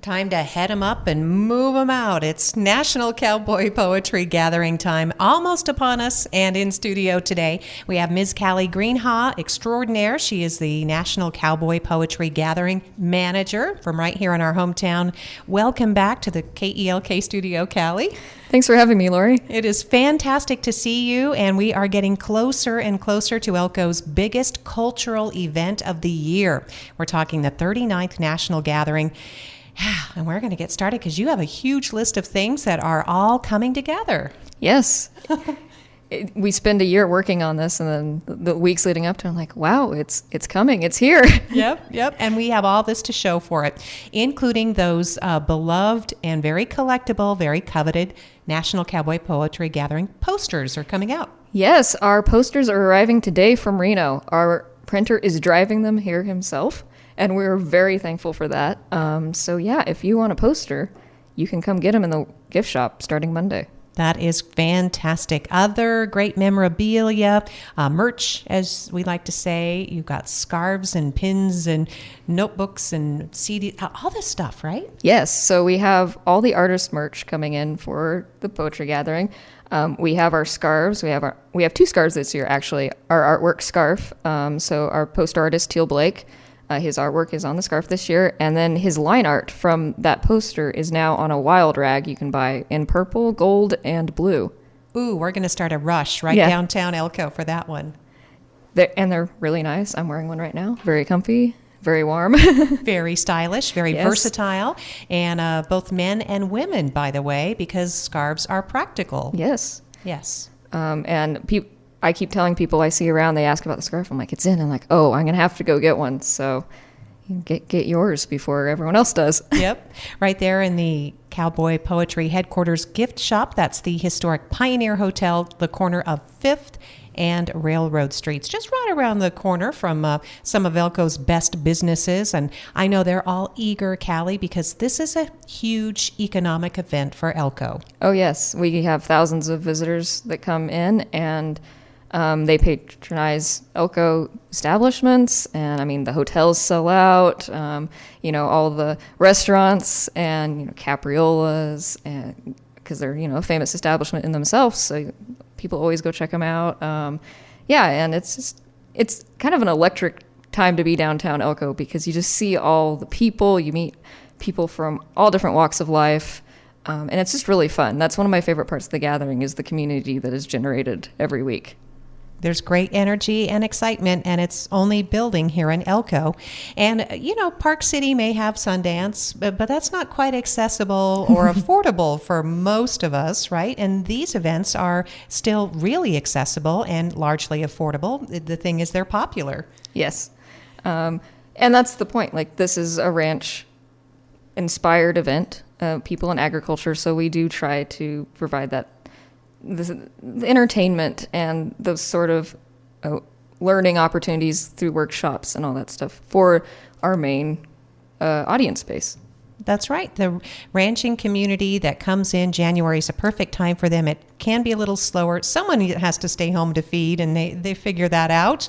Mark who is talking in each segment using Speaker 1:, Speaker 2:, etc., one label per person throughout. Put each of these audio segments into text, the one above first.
Speaker 1: Time to head them up and move them out. It's National Cowboy Poetry Gathering time almost upon us, and in studio today we have Ms. Callie Greenhaw extraordinaire. She is the National Cowboy Poetry Gathering manager from right here in our hometown. Welcome back to the KELK studio, Callie.
Speaker 2: Thanks for having me, Lori.
Speaker 1: It is fantastic to see you, and we are getting closer and closer to Elko's biggest cultural event of the year. We're talking the 39th National Gathering. And we're going to get started because you have a huge list of things that are all coming together.
Speaker 2: Yes. We spend a year working on this, and then the weeks leading up to it, I'm like, wow, it's coming. It's here.
Speaker 1: Yep. And we have all this to show for it, including those beloved and very collectible, very coveted National Cowboy Poetry Gathering posters are coming out.
Speaker 2: Yes, our posters are arriving today from Reno. Our printer is driving them here himself. And we're very thankful for that. So yeah, if you want a poster, you can come get them in the gift shop starting Monday.
Speaker 1: That is fantastic. Other great memorabilia, merch, as we like to say. You've got scarves and pins and notebooks and CD, all this stuff, right?
Speaker 2: Yes. So we have all the artist merch coming in for the poetry gathering. We have our scarves. We have two scarves this year, actually. Our artwork scarf. So our poster artist, Teal Blake, his artwork is on the scarf this year, and then his line art from that poster is now on a wild rag you can buy in purple, gold, and blue.
Speaker 1: Ooh, we're going to start a rush downtown Elko for that one.
Speaker 2: They're really nice. I'm wearing one right now. Very comfy, very warm.
Speaker 1: Very stylish, very versatile, and both men and women, by the way, because scarves are practical.
Speaker 2: Yes.
Speaker 1: And
Speaker 2: I keep telling people I see around, they ask about the scarf. I'm like, it's in. I'm like, oh, I'm going to have to go get one. So you get yours before everyone else does.
Speaker 1: Yep. Right there in the Cowboy Poetry Headquarters gift shop. That's the historic Pioneer Hotel, the corner of 5th and Railroad Streets, just right around the corner from some of Elko's best businesses. And I know they're all eager, Callie, because this is a huge economic event for Elko.
Speaker 2: Oh, yes. We have thousands of visitors that come in, and they patronize Elko establishments, and I mean the hotels sell out. All the restaurants and Capriolas, and because they're a famous establishment in themselves, so people always go check them out. And it's kind of an electric time to be downtown Elko because you just see all the people. You meet people from all different walks of life. And it's just really fun. That's one of my favorite parts of the gathering is the community that is generated every week.
Speaker 1: There's great energy and excitement, and it's only building here in Elko. And, Park City may have Sundance, but that's not quite accessible or affordable for most of us, right? And these events are still really accessible and largely affordable. The thing is, they're popular.
Speaker 2: Yes. And that's the point. Like, this is a ranch-inspired event, people in agriculture, so we do try to provide the entertainment and those sort of learning opportunities through workshops and all that stuff for our main audience space.
Speaker 1: That's right. The ranching community that comes in January is a perfect time for them. It can be a little slower. Someone has to stay home to feed, and they figure that out,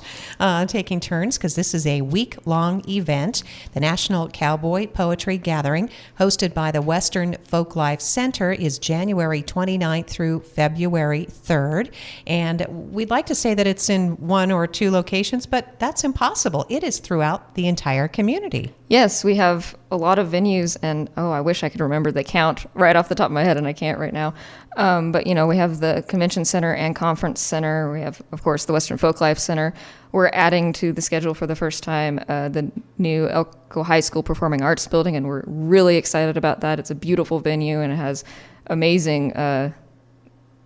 Speaker 1: taking turns, because this is a week-long event. The National Cowboy Poetry Gathering, hosted by the Western Folklife Center, is January 29th through February 3rd. And we'd like to say that it's in one or two locations, but that's impossible. It is throughout the entire community.
Speaker 2: Yes, we have a lot of venues, and I wish I could remember the count right off the top of my head, and I can't right now. But we have the Convention Center and Conference Center. We have, of course, the Western Folklife Center. We're adding to the schedule for the first time the new Elko High School Performing Arts Building, and we're really excited about that. It's a beautiful venue, and it has amazing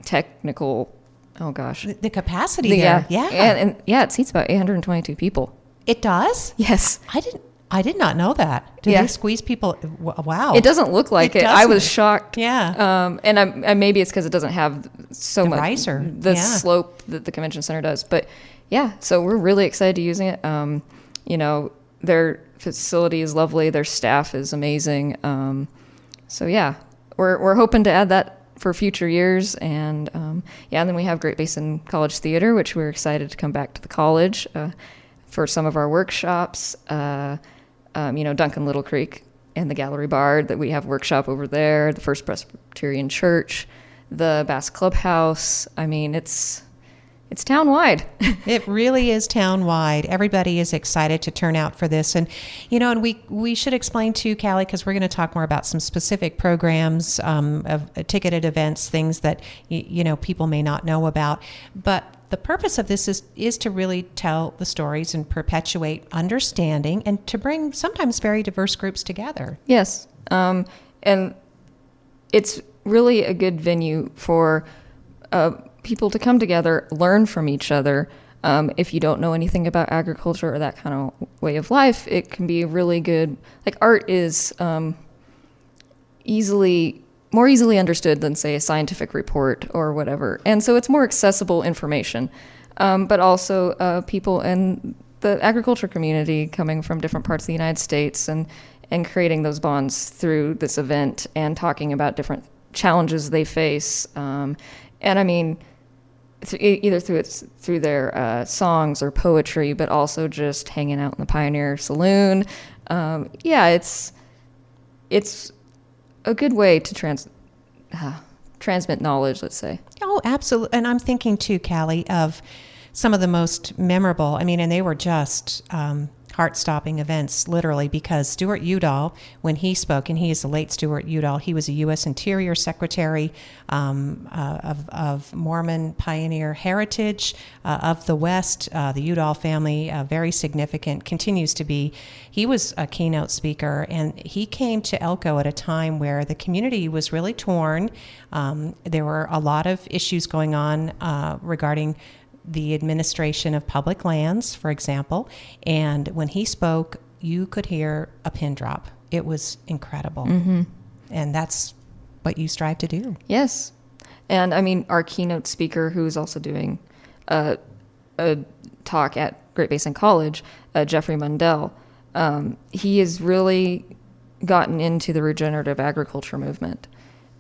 Speaker 2: technical,
Speaker 1: the capacity there.
Speaker 2: Yeah. And it seats about 822 people.
Speaker 1: It does?
Speaker 2: Yes.
Speaker 1: I did not know that. Do they squeeze people? Wow.
Speaker 2: It doesn't look like it. I was shocked.
Speaker 1: Yeah.
Speaker 2: And maybe it's because it doesn't have so much
Speaker 1: riser.
Speaker 2: Slope that the convention center does. But yeah, so we're really excited to using it. Their facility is lovely. Their staff is amazing. So yeah, we're hoping to add that for future years. And and then we have Great Basin College Theater, which we're excited to come back to the college for some of our workshops. Duncan Little Creek and the Gallery Bar that we have workshop over there, the First Presbyterian Church, the Bass Clubhouse. I mean, it's town-wide.
Speaker 1: It really is town-wide. Everybody is excited to turn out for this. And, and we should explain too, Callie, because we're going to talk more about some specific programs of ticketed events, things that, people may not know about. But the purpose of this is to really tell the stories and perpetuate understanding and to bring sometimes very diverse groups together.
Speaker 2: Yes. And it's really a good venue for people to come together, learn from each other. If you don't know anything about agriculture or that kind of way of life, it can be really good. Like art is more easily understood than, say, a scientific report or whatever. And so it's more accessible information. But also people in the agriculture community coming from different parts of the United States and creating those bonds through this event and talking about different challenges they face. And I mean, either through their songs or poetry, but also just hanging out in the Pioneer Saloon. It's a good way to transmit knowledge, let's say.
Speaker 1: Oh, absolutely. And I'm thinking too, Callie, of some of the most memorable, and they were just heart-stopping events, literally, because Stuart Udall, when he spoke, and he is the late Stuart Udall, he was a U.S. Interior Secretary of Mormon pioneer heritage of the West. The Udall family, very significant, continues to be. He was a keynote speaker, and he came to Elko at a time where the community was really torn. There were a lot of issues going on regarding the administration of public lands, for example. And when he spoke, you could hear a pin drop. It was incredible. Mm-hmm. And that's what you strive to do.
Speaker 2: Yes. And our keynote speaker, who is also doing a talk at Great Basin College, Jeffrey Mundell, he has really gotten into the regenerative agriculture movement.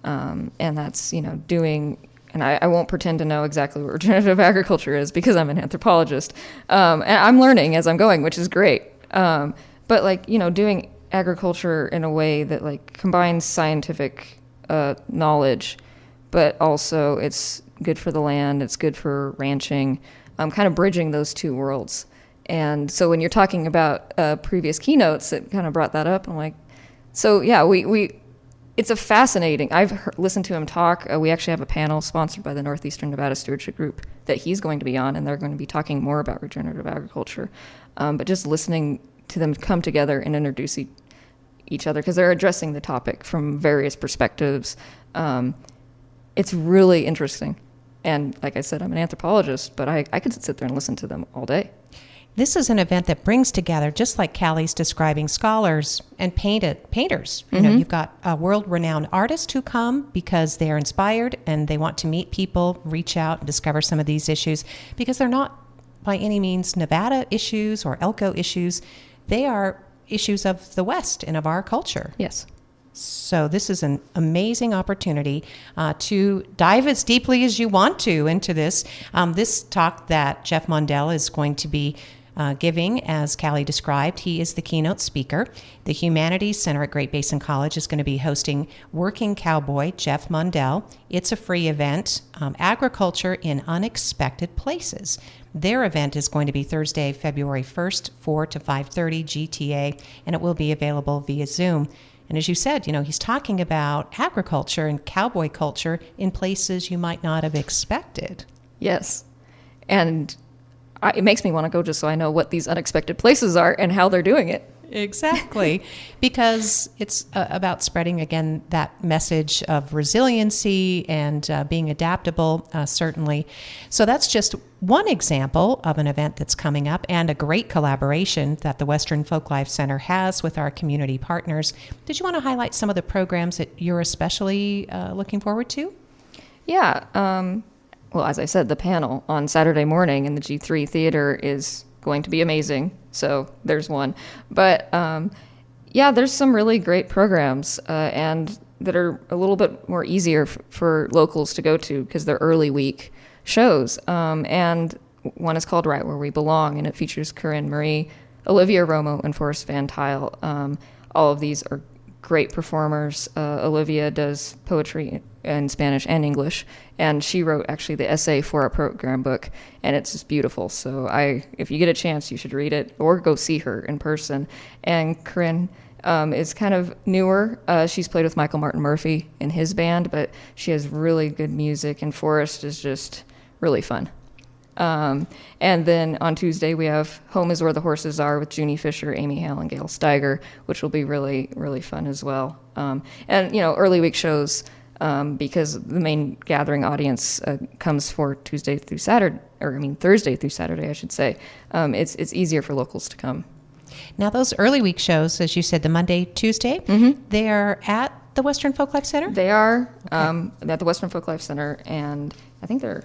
Speaker 2: And that's, doing... And I won't pretend to know exactly what regenerative agriculture is because I'm an anthropologist. And I'm learning as I'm going, which is great. But doing agriculture in a way that combines scientific knowledge, but also it's good for the land, it's good for ranching, kind of bridging those two worlds. And so when you're talking about previous keynotes, it kind of brought that up. I'm like, so yeah, it's a fascinating. I've listened to him talk. We actually have a panel sponsored by the Northeastern Nevada Stewardship Group that he's going to be on, and they're going to be talking more about regenerative agriculture. But just listening to them come together and introduce each other, because they're addressing the topic from various perspectives. It's really interesting. And like I said, I'm an anthropologist, but I could sit there and listen to them all day.
Speaker 1: This is an event that brings together, just like Callie's describing, scholars and painters.
Speaker 2: Mm-hmm.
Speaker 1: You've got world-renowned artists who come because they are inspired and they want to meet people, reach out and discover some of these issues, because they're not by any means Nevada issues or Elko issues. They are issues of the West and of our culture.
Speaker 2: Yes.
Speaker 1: So this is an amazing opportunity to dive as deeply as you want to into this. This talk that Jeff Mundell is going to be giving, as Callie described, he is the keynote speaker. The Humanities Center at Great Basin College is going to be hosting Working Cowboy Jeff Mundell. It's a free event, Agriculture in Unexpected Places. Their event is going to be Thursday, February 1st, 4 to 5:30 GTA, and it will be available via Zoom. And as you said, he's talking about agriculture and cowboy culture in places you might not have expected.
Speaker 2: Yes. And it makes me want to go just so I know what these unexpected places are and how they're doing it.
Speaker 1: Exactly. Because it's about spreading, again, that message of resiliency and being adaptable, certainly. So that's just one example of an event that's coming up and a great collaboration that the Western Folklife Center has with our community partners. Did you want to highlight some of the programs that you're especially looking forward to?
Speaker 2: Yeah. Well, as I said, the panel on Saturday morning in the G3 Theater is going to be amazing. So there's one. But there's some really great programs and that are a little bit more easier for locals to go to because they're early week shows. And one is called Right Where We Belong, and it features Corinne Marie, Olivia Romo, and Forrest Van Tile. All of these are great performers. Olivia does poetry in Spanish and English, and she wrote actually the essay for our program book, and it's just beautiful. So if you get a chance, you should read it or go see her in person. And Corinne is kind of newer. She's played with Michael Martin Murphy in his band, but she has really good music, and Forrest is just really fun. And then on Tuesday, we have Home is Where the Horses Are with Junie Fisher, Amy Hale, and Gail Steiger, which will be really, really fun as well. And, early week shows, because the main gathering audience comes for Thursday through Saturday, I should say. It's easier for locals to come.
Speaker 1: Now, those early week shows, as you said, the Monday, Tuesday, they're at the Western Folklife Center?
Speaker 2: They are at the Western Folklife Center, and I think they're,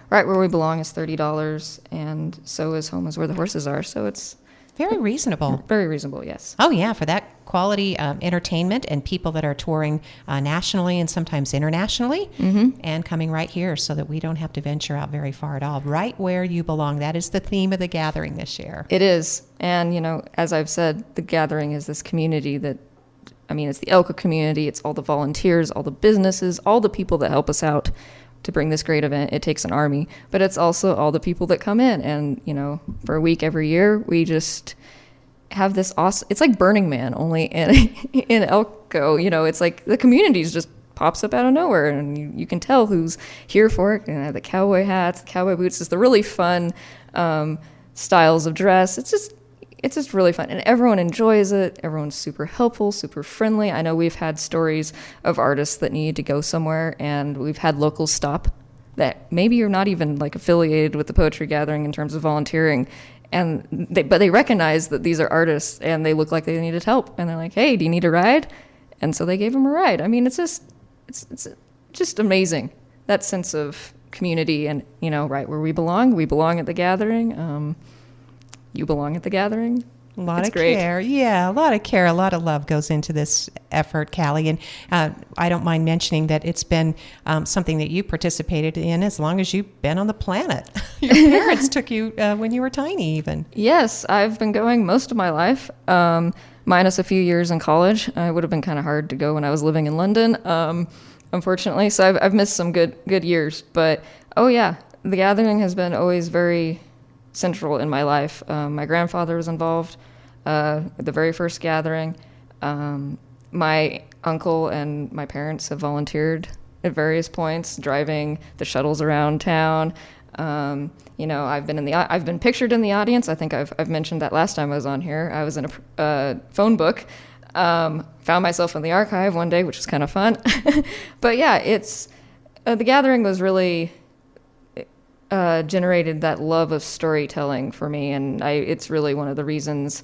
Speaker 2: Right Where We Belong is $30, and so is Home is Where the Horses Are, so it's
Speaker 1: very reasonable.
Speaker 2: Very reasonable, yes.
Speaker 1: Oh, yeah, for that quality entertainment and people that are touring nationally and sometimes internationally and coming right here so that we don't have to venture out very far at all. Right Where You Belong. That is the theme of the gathering this year.
Speaker 2: It is. And, as I've said, the gathering is this community that, it's the Elko community. It's all the volunteers, all the businesses, all the people that help us out to bring this great event. It takes an army, but it's also all the people that come in. And, for a week every year, we just have this awesome, it's like Burning Man, only in Elko. It's like the community just pops up out of nowhere, and you can tell who's here for it. The cowboy hats, the cowboy boots, just the really fun styles of dress. It's just really fun, and everyone enjoys it. Everyone's super helpful, super friendly. I know we've had stories of artists that need to go somewhere, and we've had locals stop that maybe you're not even affiliated with the poetry gathering in terms of volunteering, but they recognize that these are artists and they look like they needed help, and they're like, "Hey, do you need a ride?" And so they gave them a ride. It's just amazing, that sense of community and right where we belong. We belong at the gathering. You belong at the gathering.
Speaker 1: A lot of care. Yeah, a lot of care, a lot of love goes into this effort, Callie. And I don't mind mentioning that it's been something that you participated in as long as you've been on the planet. Your parents took you when you were tiny even.
Speaker 2: Yes, I've been going most of my life, minus a few years in college. It would have been kind of hard to go when I was living in London, unfortunately. So I've missed some good years. But, oh yeah, the gathering has been always very central in my life. My grandfather was involved at the very first gathering. My uncle and my parents have volunteered at various points, driving the shuttles around town. I've been pictured in the audience. I think I've mentioned that last time I was on here. I was in a phone book. Found myself in the archive one day, which was kind of fun. But yeah, it's the gathering was really generated that love of storytelling for me, and it's really one of the reasons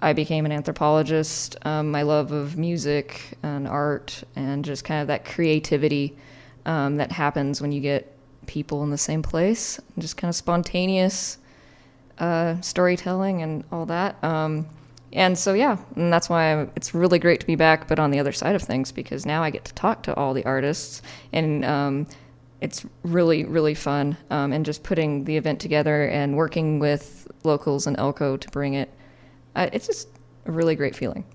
Speaker 2: I became an anthropologist. My love of music and art and just kind of that creativity that happens when you get people in the same place, and just kind of spontaneous storytelling and all that. And so, yeah, and that's why it's really great to be back, but on the other side of things, because now I get to talk to all the artists, and it's really, really fun, and just putting the event together and working with locals in Elko to bring it. It's just a really great feeling.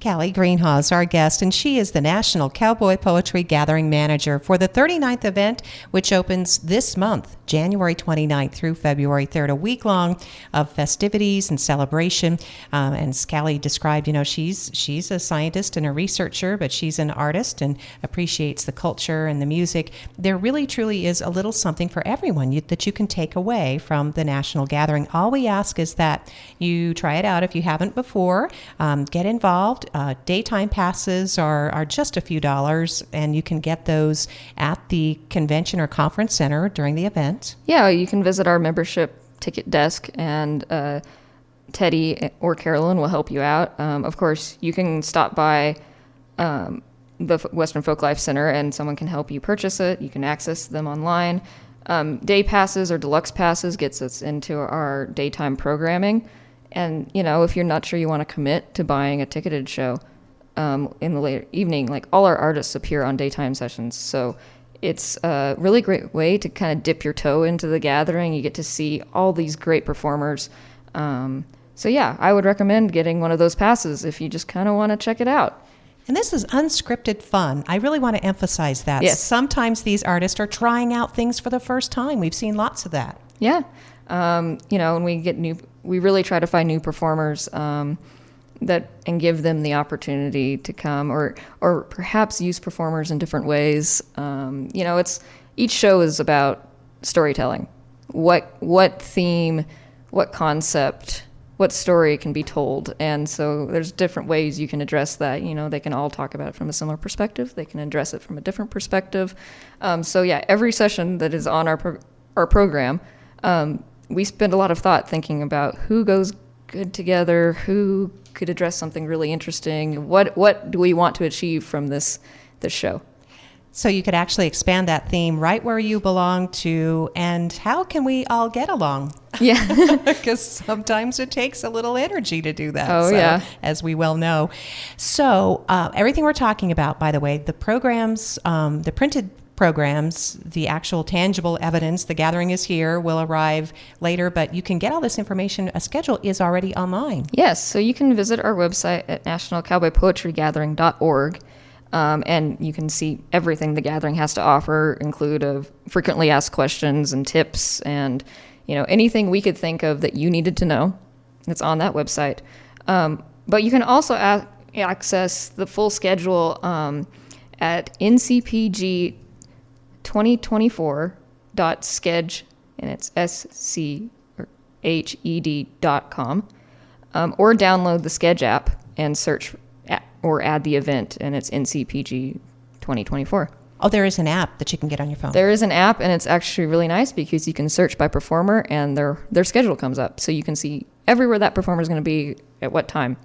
Speaker 1: Callie Greenhaw is our guest, and she is the National Cowboy Poetry Gathering Manager for the 39th event, which opens this month, January 29th through February 3rd, a week long of festivities and celebration. And as Callie described, she's a scientist and a researcher, but she's an artist and appreciates the culture and the music. There really, truly is a little something for everyone that you can take away from the National Gathering. All we ask is that you try it out if you haven't before. Get involved. Daytime passes are just a few dollars, and you can get those at the convention or conference center during the event.
Speaker 2: Yeah, you can visit our membership ticket desk, and Teddy or Carolyn will help you out. Of course, you can stop by the Western Folklife Center, and someone can help you purchase it. You can access them online. Day passes or deluxe passes gets us into our daytime programming. And, if you're not sure you want to commit to buying a ticketed show in the late evening, all our artists appear on daytime sessions. So it's a really great way to kind of dip your toe into the gathering. You get to see all these great performers. So, yeah, I would recommend getting one of those passes if you just kind of want to check it out.
Speaker 1: And this is unscripted fun. I really want to emphasize that.
Speaker 2: Yes.
Speaker 1: Sometimes these artists are trying out things for the first time. We've seen lots of that.
Speaker 2: Yeah. And we really try to find new performers and give them the opportunity to come, or perhaps use performers in different ways. Each show is about storytelling. What theme, what concept, what story can be told. And so there's different ways you can address that. They can all talk about it from a similar perspective. They can address it from a different perspective. Every session that is on our program, we spend a lot of thought thinking about who goes good together, who could address something really interesting. What do we want to achieve from this show?
Speaker 1: So you could actually expand that theme right where you belong to, and how can we all get along?
Speaker 2: Yeah.
Speaker 1: Because sometimes it takes a little energy to do that.
Speaker 2: Oh, yeah.
Speaker 1: As we well know. So everything we're talking about, by the way, the programs, the printed programs, the actual tangible evidence, the gathering is here, will arrive later, but you can get all this information. A schedule is already online.
Speaker 2: Yes, so you can visit our website at nationalcowboypoetrygathering.org. And you can see everything the gathering has to offer, include frequently asked questions and tips, and anything we could think of that you needed to know. It's on that website. But you can also access the full schedule at ncpg2024.sched, and it's sched.com, or download the Sched app and search or add the event, and it's NCPG 2024.
Speaker 1: Oh, there is an app that you can get on your phone.
Speaker 2: There is an app, and it's actually really nice because you can search by performer, and their schedule comes up. So you can see everywhere that performer is going to be at what time,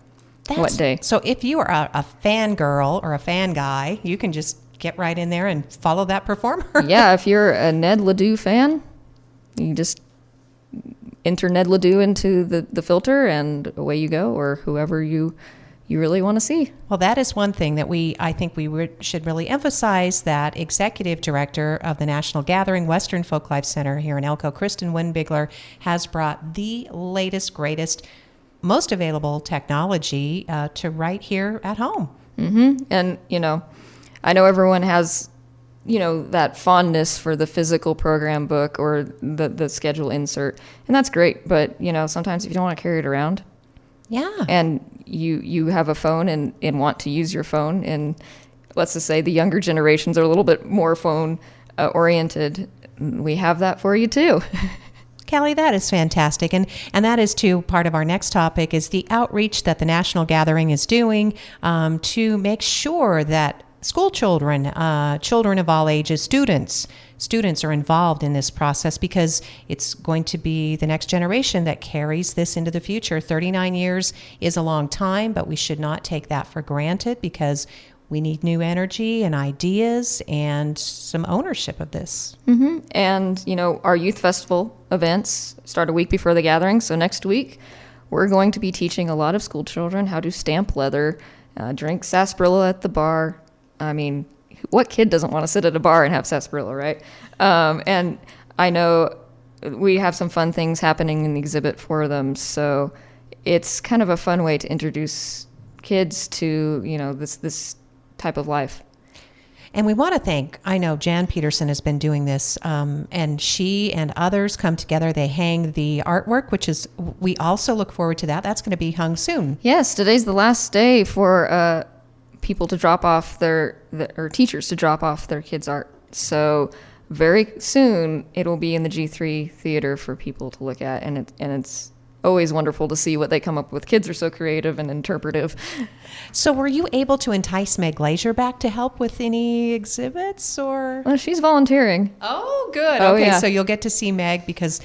Speaker 2: what day.
Speaker 1: So if you are a fan girl or a fan guy, you can just get right in there and follow that performer.
Speaker 2: Yeah, if you're a Ned Ledoux fan, you just enter Ned Ledoux into the filter, and away you go, or whoever you really want to see.
Speaker 1: Well, that is one thing that I think we should really emphasize, that Executive Director of the National Gathering Western Folklife Center here in Elko, Kristen Winbigler, has brought the latest, greatest, most available technology to right here at home.
Speaker 2: Mm-hmm. And, I know everyone has, that fondness for the physical program book or the schedule insert, and that's great. But, sometimes if you don't want to carry it around,
Speaker 1: yeah,
Speaker 2: and you have a phone and want to use your phone, and let's just say the younger generations are a little bit more phone oriented, we have that for you too.
Speaker 1: Callie, that is fantastic. And that is, too, part of our next topic is the outreach that the National Gathering is doing to make sure that school children, children of all ages, students are involved in this process, because it's going to be the next generation that carries this into the future. 39 years is a long time, but we should not take that for granted, because we need new energy and ideas and some ownership of this.
Speaker 2: Mm-hmm. And, our youth festival events start a week before the gathering. So next week, we're going to be teaching a lot of school children how to stamp leather, drink sarsaparilla at the bar. I mean, what kid doesn't want to sit at a bar and have sarsaparilla, right? And I know we have some fun things happening in the exhibit for them. So it's kind of a fun way to introduce kids to, this type of life.
Speaker 1: And we want to thank, I know Jan Peterson has been doing this, and she and others come together. They hang the artwork, which is, we also look forward to that. That's going to be hung soon.
Speaker 2: Yes, today's the last day for people to drop off or teachers to drop off their kids' art. So very soon it'll be in the G3 theater for people to look at, and it's always wonderful to see what they come up with. Kids are so creative and interpretive.
Speaker 1: So were you able to entice Meg Glazier back to help with any exhibits, or?
Speaker 2: Well, she's volunteering.
Speaker 1: Oh, good.
Speaker 2: Oh,
Speaker 1: okay,
Speaker 2: yeah.
Speaker 1: So you'll get to see Meg, because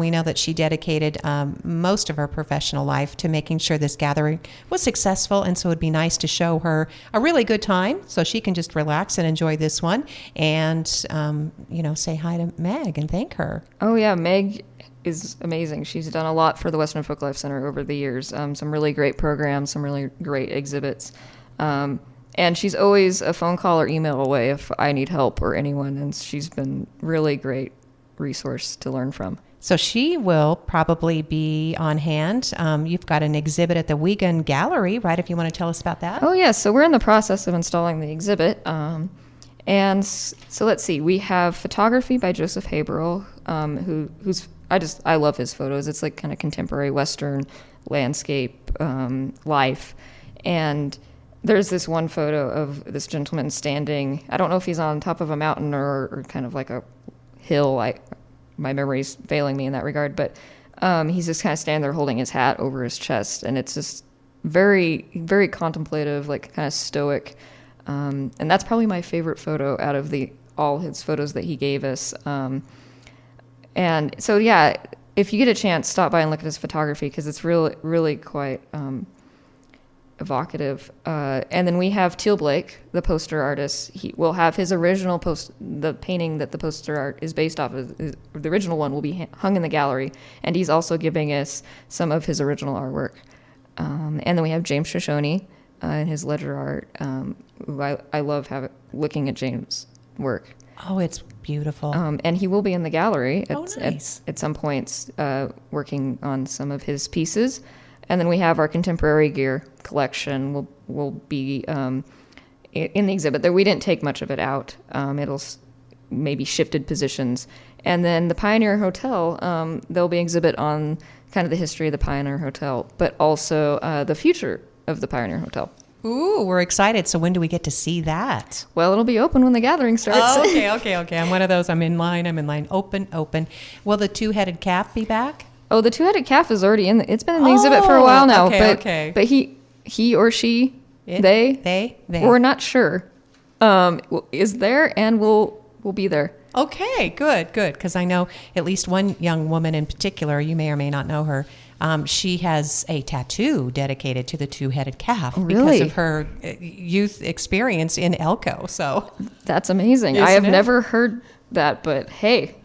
Speaker 1: we know that she dedicated most of her professional life to making sure this gathering was successful, and so it'd be nice to show her a really good time so she can just relax and enjoy this one, and say hi to Meg and thank her.
Speaker 2: Oh, yeah, Meg is amazing. She's done a lot for the Western Folklife Center over the years. Some really great programs, some really great exhibits. And she's always a phone call or email away if I need help or anyone. And she's been really great resource to learn from.
Speaker 1: So she will probably be on hand. You've got an exhibit at the Wiegand Gallery, right? If you want to tell us about that.
Speaker 2: Oh, yes. So we're in the process of installing the exhibit. So let's see. We have photography by Joseph Haberl, who's I love his photos. It's like kind of contemporary Western landscape life. And there's this one photo of this gentleman standing. I don't know if he's on top of a mountain or kind of like a hill. My memory's failing me in that regard, but he's just kind of standing there holding his hat over his chest, and it's just very, very contemplative, like kind of stoic. And that's probably my favorite photo out of all his photos that he gave us. And so, yeah, if you get a chance, stop by and look at his photography, because it's really, really quite evocative. And then we have Teal Blake, the poster artist. He will have his original the painting that the poster art is based off of. The original one will be hung in the gallery, and he's also giving us some of his original artwork. And then we have James Shoshone and his ledger art. Who I love looking at James' work.
Speaker 1: Oh, it's beautiful.
Speaker 2: And he will be in the gallery
Speaker 1: nice.
Speaker 2: at some points, working on some of his pieces. And then we have our contemporary gear collection will be in the exhibit. There, we didn't take much of it out. It'll maybe shifted positions. And then the Pioneer Hotel, there'll be an exhibit on kind of the history of the Pioneer Hotel, but also the future of the Pioneer Hotel.
Speaker 1: Ooh, we're excited. So when do we get to see that?
Speaker 2: Well, it'll be open when the gathering starts.
Speaker 1: Oh, okay. I'm one of those. I'm in line. Open. Will the two-headed calf be back?
Speaker 2: Oh, the two-headed calf is already it's been in the exhibit for a while now.
Speaker 1: Okay.
Speaker 2: But he or she, they, we're not sure, is there, and will be there.
Speaker 1: Okay, good. Because I know at least one young woman in particular, you may or may not know her, she has a tattoo dedicated to the two-headed calf because of her youth experience in Elko. So
Speaker 2: that's amazing. I have never heard that, but hey,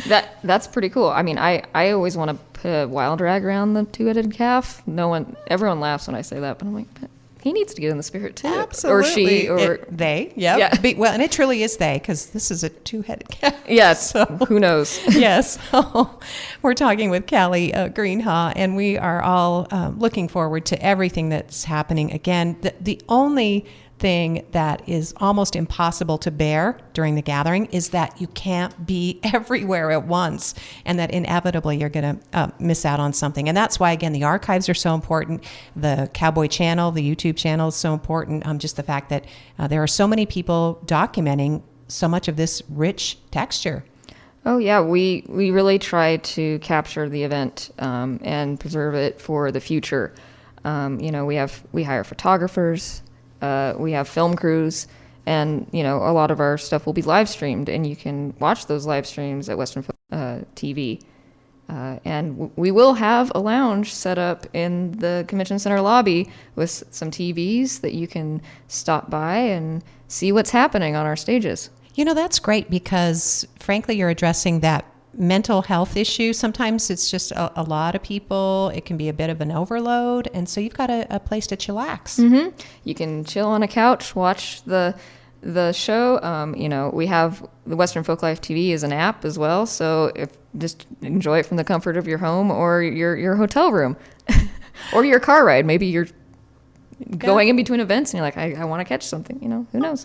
Speaker 2: that's pretty cool. I mean, I always want to put a wild rag around the two-headed calf. Everyone laughs when I say that, but I'm like, but he needs to get in the spirit too.
Speaker 1: Absolutely.
Speaker 2: Or she, or
Speaker 1: they. Yep. Yeah. Well, and it truly is they, because this is a two-headed calf.
Speaker 2: Yes.
Speaker 1: So,
Speaker 2: who knows?
Speaker 1: Yes. We're talking with Callie Greenhaw, and we are all looking forward to everything that's happening. Again, the only thing that is almost impossible to bear during the gathering is that you can't be everywhere at once, and that inevitably you're going to miss out on something. And that's why, again, the archives are so important. The Cowboy channel, the YouTube channel is so important. Just the fact that there are so many people documenting so much of this rich texture.
Speaker 2: Oh yeah, we really try to capture the event and preserve it for the future. We hire photographers. We have film crews, and a lot of our stuff will be live streamed, and you can watch those live streams at Western TV. And we will have a lounge set up in the convention center lobby with some TVs that you can stop by and see what's happening on our stages.
Speaker 1: That's great, because frankly, you're addressing that mental health issue. Sometimes it's just a lot of people. It can be a bit of an overload. And so you've got a place to chillax.
Speaker 2: Mm-hmm. You can chill on a couch, watch the show. We have the Western Folklife TV is an app as well. So just enjoy it from the comfort of your home or your hotel room or your car ride. Maybe you're going in between events and you're like, I want to catch something, who knows?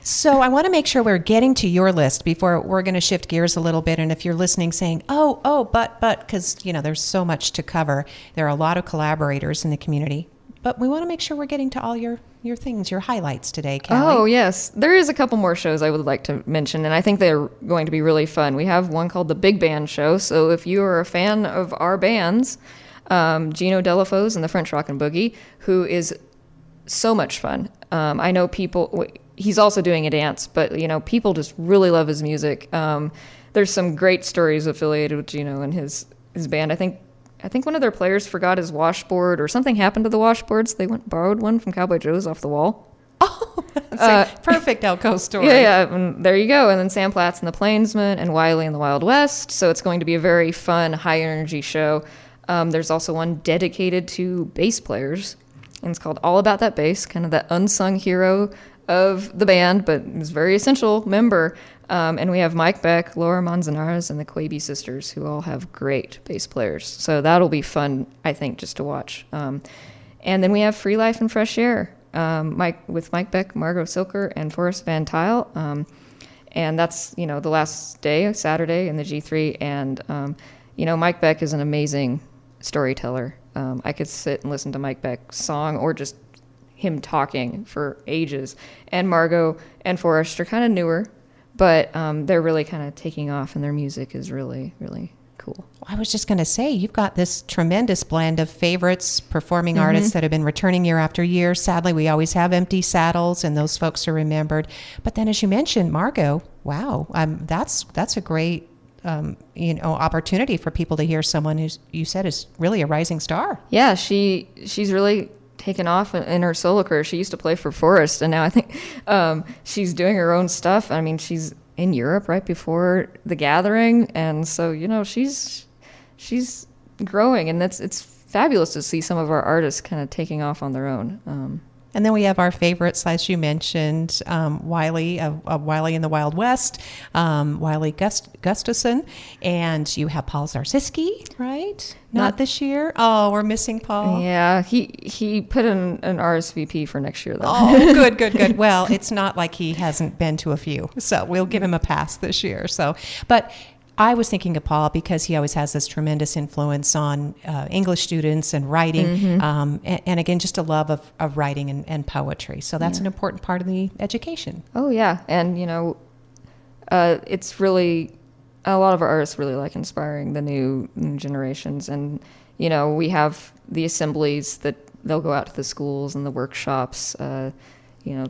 Speaker 1: So I want to make sure we're getting to your list before we're going to shift gears a little bit. And if you're listening saying, but, because, there's so much to cover. There are a lot of collaborators in the community, but we want to make sure we're getting to all your things, your highlights today, Callie.
Speaker 2: Oh, yes. There is a couple more shows I would like to mention, and I think they're going to be really fun. We have one called the Big Band Show. So if you are a fan of our bands, Gino Delafoe's and the French Rock and Boogie, who is so much fun. I know people, he's also doing a dance, but people just really love his music. There's some great stories affiliated with Gino and his band. I think one of their players forgot his washboard, or something happened to the washboards. They borrowed one from Cowboy Joe's off the wall.
Speaker 1: Oh, that's a perfect Elko story.
Speaker 2: Yeah, and there you go. And then Sam Platts and the Plainsmen and Wiley and the Wild West. So it's going to be a very fun, high-energy show. There's also one dedicated to bass players, and it's called All About That Bass, kind of that unsung hero of the band, but is a very essential member. And we have Mike Beck, Laura Manzanares, and the Quaby sisters, who all have great bass players. So that'll be fun, I think, just to watch. And then we have Free Life and Fresh Air, with Mike Beck, Margot Silker, and Forrest Van Tile. And that's, the last day, Saturday, in the G3. And, Mike Beck is an amazing storyteller. I could sit and listen to Mike Beck's song or just him talking for ages. And Margot and Forrest are kind of newer, but they're really kind of taking off, and their music is really, really cool.
Speaker 1: I was just going to say, you've got this tremendous blend of favorites, performing artists that have been returning year after year. Sadly, we always have empty saddles, and those folks are remembered. But then, as you mentioned, Margot, wow, that's a great opportunity for people to hear someone who you said is really a rising star.
Speaker 2: Yeah, she's really taken off in her solo career. She used to play for Forrest, and now I think she's doing her own stuff. I mean, she's in Europe right before the Gathering, and so she's growing, and it's fabulous to see some of our artists kind of taking off on their own.
Speaker 1: And then we have our favorites, as you mentioned, Wiley of Wiley in the Wild West, Wiley Gustafson, and you have Paul Zarziski, right? Not this year. Oh, we're missing Paul.
Speaker 2: Yeah, he put in an RSVP for next year, though.
Speaker 1: Oh, good. Well, it's not like he hasn't been to a few, so we'll give him a pass this year. But I was thinking of Paul because he always has this tremendous influence on English students and writing, and again, just a love of writing and poetry. So that's an important part of the education.
Speaker 2: Oh, yeah. And, it's really, a lot of our artists really like inspiring the new generations. And, we have the assemblies that they'll go out to the schools and the workshops,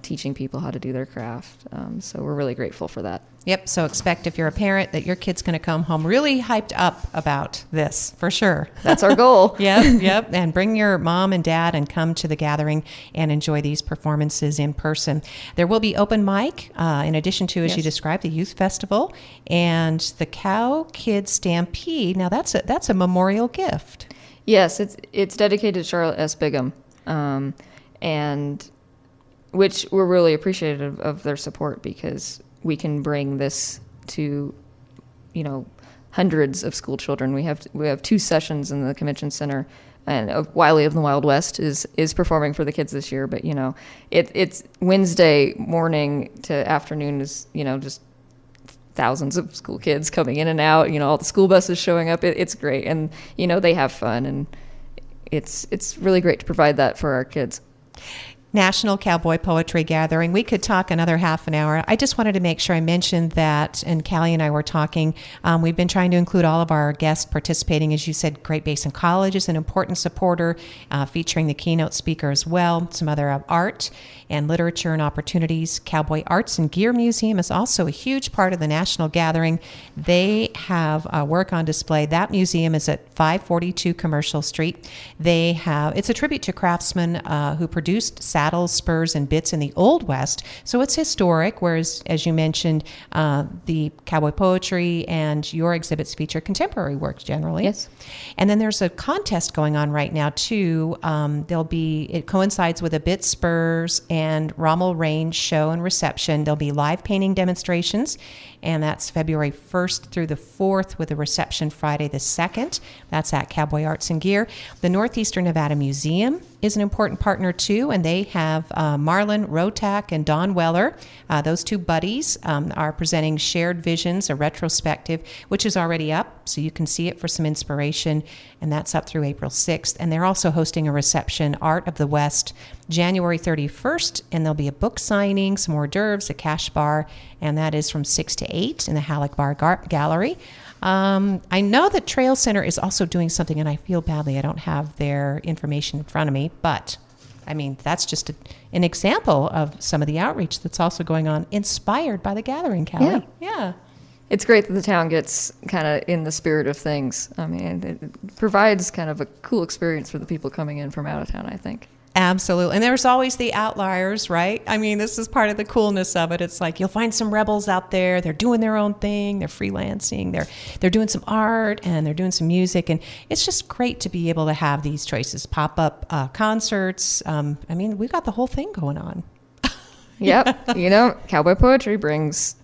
Speaker 2: teaching people how to do their craft. So we're really grateful for that.
Speaker 1: Yep. So expect, if you're a parent, that your kid's going to come home really hyped up about this, for sure.
Speaker 2: That's our goal.
Speaker 1: Yep. And bring your mom and dad and come to the Gathering and enjoy these performances in person. There will be open mic, in addition to, as you described, the youth festival and the Cow Kids Stampede. Now that's a memorial gift.
Speaker 2: Yes, it's dedicated to Charlotte S. Bigham, and which we're really appreciative of their support, because we can bring this to, hundreds of school children. We have 2 sessions in the convention center, and Wiley of the Wild West is performing for the kids this year. But it's Wednesday morning to afternoon is just thousands of school kids coming in and out. All the school buses showing up. It's great, and they have fun, and it's really great to provide that for our kids.
Speaker 1: National Cowboy Poetry Gathering. We could talk another half an hour. I just wanted to make sure I mentioned that, and Callie and I were talking. We've been trying to include all of our guests participating. As you said, Great Basin College is an important supporter, featuring the keynote speaker as well. Some other art and literature and opportunities. Cowboy Arts and Gear Museum is also a huge part of the National Gathering. They have work on display. That museum is at 542 Commercial Street. It's a tribute to craftsmen who produced saddles, spurs, and bits in the Old West. So it's historic, whereas, as you mentioned, the cowboy poetry and your exhibits feature contemporary works generally.
Speaker 2: Yes.
Speaker 1: And then there's a contest going on right now, too. It coincides with a Bit Spurs and Rommel Range show and reception. There'll be live painting demonstrations, and that's February 1st through the 4th, with a reception Friday the 2nd. That's at Cowboy Arts and Gear. The Northeastern Nevada Museum is an important partner, too, and they have Marlon Rotak and Don Weller. Those 2 buddies are presenting Shared Visions, a retrospective, which is already up, so you can see it for some inspiration, and that's up through April 6th. And they're also hosting a reception, Art of the West, January 31st, and there'll be a book signing, some hors d'oeuvres, a cash bar, and that is from 6 to 8 in the Halleck Bar Gallery. I know that Trail Center is also doing something, and I feel badly I don't have their information in front of me, but that's just an example of some of the outreach that's also going on, inspired by the Gathering, Callie. Yeah.
Speaker 2: It's great that the town gets kind of in the spirit of things. It provides kind of a cool experience for the people coming in from out of town, I think.
Speaker 1: Absolutely. And there's always the outliers, right? This is part of the coolness of it. It's like you'll find some rebels out there. They're doing their own thing. They're freelancing. They're doing some art, and they're doing some music. And it's just great to be able to have these choices, pop-up concerts. We've got the whole thing going on.
Speaker 2: Yep. You know, cowboy poetry brings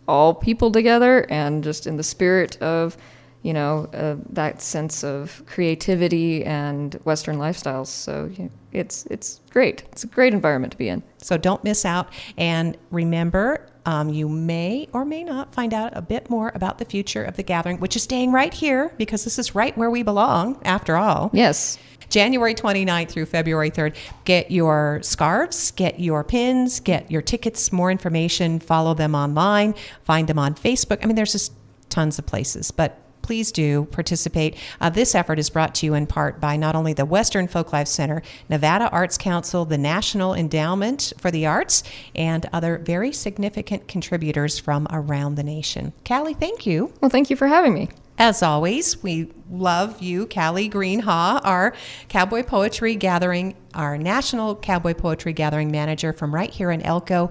Speaker 2: all people together, and just in the spirit of, that sense of creativity and Western lifestyles. So it's great. It's a great environment to be in.
Speaker 1: So don't miss out. And remember, you may or may not find out a bit more about the future of the gathering, which is staying right here because this is right where we belong, after all.
Speaker 2: Yes.
Speaker 1: January 29th through February 3rd. Get your scarves, get your pins, get your tickets, more information, follow them online, find them on Facebook. I mean, there's just tons of places, but please do participate. This effort is brought to you in part by not only the Western Folklife Center, Nevada Arts Council, the National Endowment for the Arts, and other very significant contributors from around the nation. Callie, thank you.
Speaker 2: Well, thank you for having me.
Speaker 1: As always, we love you, Callie Greenhaw, our Cowboy Poetry Gathering, our National Cowboy Poetry Gathering manager from right here in Elko.